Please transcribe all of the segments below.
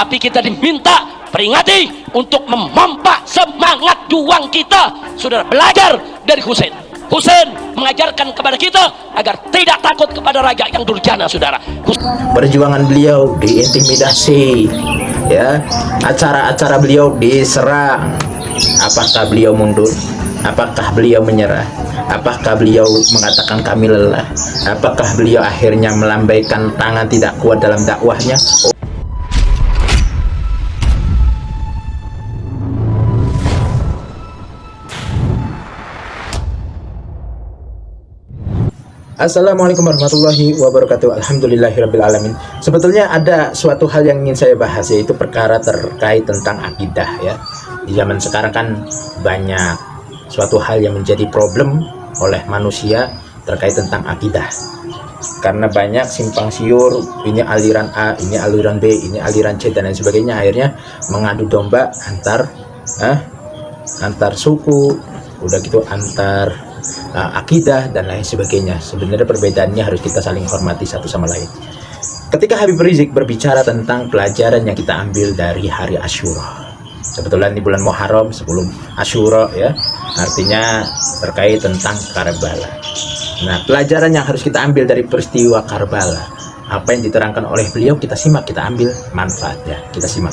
Tapi kita diminta peringati untuk memompa semangat juang kita. Saudara, belajar dari Husain. Husain mengajarkan kepada kita agar tidak takut kepada raja yang durjana, saudara. Perjuangan beliau diintimidasi, ya, acara-acara beliau diserang. Apakah beliau mundur? Apakah beliau menyerah? Apakah beliau mengatakan kami lelah? Apakah beliau akhirnya melambaikan tangan tidak kuat dalam dakwahnya? Assalamualaikum warahmatullahi wabarakatuh. Alhamdulillahirrabbilalamin. Sebetulnya ada suatu hal yang ingin saya bahas, yaitu perkara terkait tentang akidah, ya. Di zaman sekarang kan banyak suatu hal yang menjadi problem oleh manusia terkait tentang akidah, karena banyak simpang siur, ini aliran A, ini aliran B, ini aliran C, dan lain sebagainya. Akhirnya mengadu domba antar suku, udah gitu antar akidah dan lain sebagainya. Sebenarnya perbedaannya harus kita saling hormati satu sama lain. Ketika Habib Rizik berbicara tentang pelajaran yang kita ambil dari hari Asyura, kebetulan di bulan Muharram sebelum Asyura, ya, artinya terkait tentang Karbala. Nah, pelajaran yang harus kita ambil dari peristiwa Karbala, apa yang diterangkan oleh beliau, kita simak, kita ambil manfaatnya, kita simak.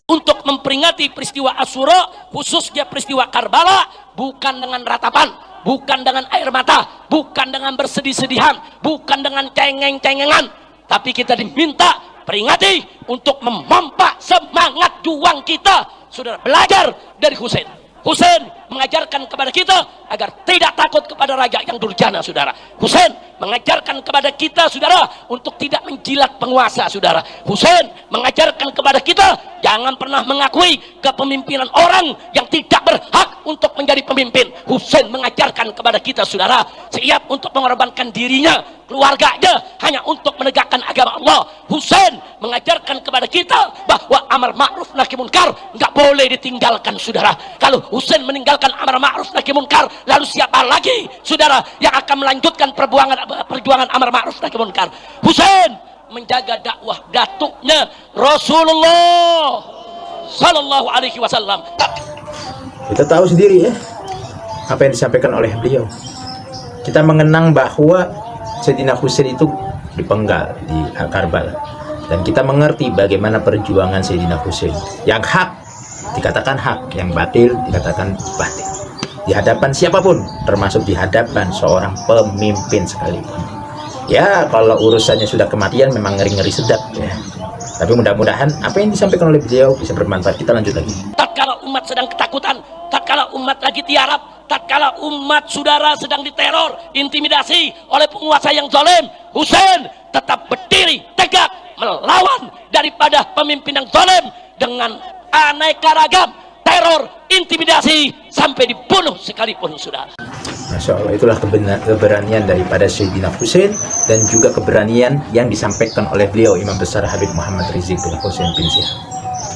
Untuk memperingati peristiwa Asyura, khususnya peristiwa Karbala, bukan dengan ratapan, bukan dengan air mata, bukan dengan bersedih-sedihan, bukan dengan cengeng-cengengan, tapi kita diminta peringati untuk memompa semangat juang kita. Saudara, belajar dari Husain. Husain mengajarkan kepada kita agar tidak takut kepada raja yang durjana, saudara. Husain mengajarkan kepada kita, saudara, untuk tidak menjilat penguasa, saudara. Husain mengajarkan kepada kita jangan pernah mengakui kepemimpinan orang yang tidak berhak untuk menjadi pemimpin. Husain mengajarkan kepada kita, saudara, siap untuk mengorbankan dirinya, keluarganya, hanya untuk menegakkan agama Allah. Husain mengajarkan kepada kita bahwa amar ma'ruf nahi munkar nggak boleh ditinggalkan, saudara. Kalau Husain meninggalkan amar ma'ruf nahi munkar, lalu siapa lagi, saudara, yang akan melanjutkan perjuangan amar ma'ruf nahi munkar? Husain menjaga dakwah datuknya Rasulullah Sallallahu Alaihi Wasallam. Kita tahu sendiri, ya, apa yang disampaikan oleh beliau. Kita mengenang bahwa Sayyidina Husain itu dipenggal di Karbala, dan kita mengerti bagaimana perjuangan Sayyidina Husain. Yang hak dikatakan hak, yang batil dikatakan batil, di hadapan siapapun, termasuk di hadapan seorang pemimpin sekalipun. Ya, kalau urusannya sudah kematian memang ngeri-ngeri sedap, ya. Tapi mudah-mudahan apa yang disampaikan oleh beliau bisa bermanfaat. Kita lanjut lagi. Tatkala umat sedang ketakutan, tatkala umat lagi tiarap, tatkala umat, saudara, sedang diteror, intimidasi oleh penguasa yang zalim, Husain tetap berdiri tegak melawan daripada pemimpin yang zalim dengan aneka ragam teror, intimidasi, sampai dibunuh sekalipun, saudara. Masya Allah, itulah keberanian daripada Sayyidina Husain, dan juga keberanian yang disampaikan oleh beliau Imam Besar Habib Muhammad Rizik bin Husain bin Syihab.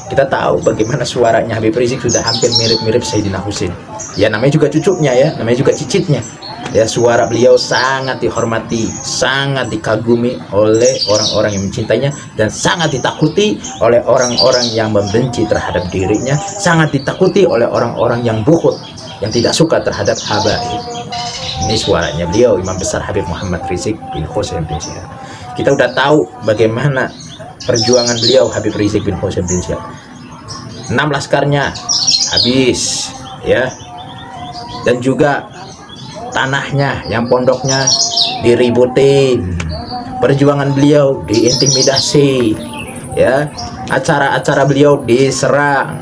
Kita tahu bagaimana suaranya Habib Rizik sudah hampir mirip-mirip Sayyidina Husain. Ya, namanya juga cucunya, ya, namanya juga cicitnya. Ya, suara beliau sangat dihormati, sangat dikagumi oleh orang-orang yang mencintainya, dan sangat ditakuti oleh orang-orang yang membenci terhadap dirinya, sangat ditakuti oleh orang-orang yang bukhut, yang tidak suka terhadap habaib. Ini suaranya beliau Imam Besar Habib Muhammad Rizik bin Husain bin Syihab. Kita udah tahu bagaimana perjuangan beliau Habib Rizik bin Husain bin Syihab. 6 laskarnya habis, ya, dan juga tanahnya, yang pondoknya diributin. Perjuangan beliau diintimidasi, ya, acara-acara beliau diserang.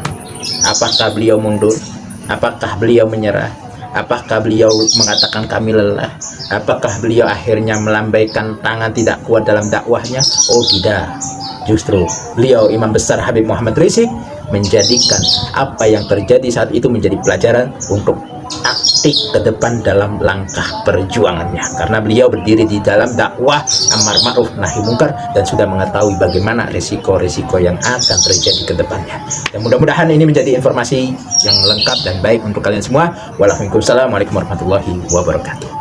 Apakah beliau mundur? Apakah beliau menyerah? Apakah beliau mengatakan kami lelah? Apakah beliau akhirnya melambaikan tangan tidak kuat dalam dakwahnya? Oh tidak, justru beliau Imam Besar Habib Muhammad Rizik menjadikan apa yang terjadi saat itu menjadi pelajaran untuk taktik ke depan dalam langkah perjuangannya, karena beliau berdiri di dalam dakwah amar ma'ruf nahi munkar dan sudah mengetahui bagaimana resiko-resiko yang akan terjadi ke depannya. Dan mudah-mudahan ini menjadi informasi yang lengkap dan baik untuk kalian semua. Waalaikumsalam warahmatullahi wabarakatuh.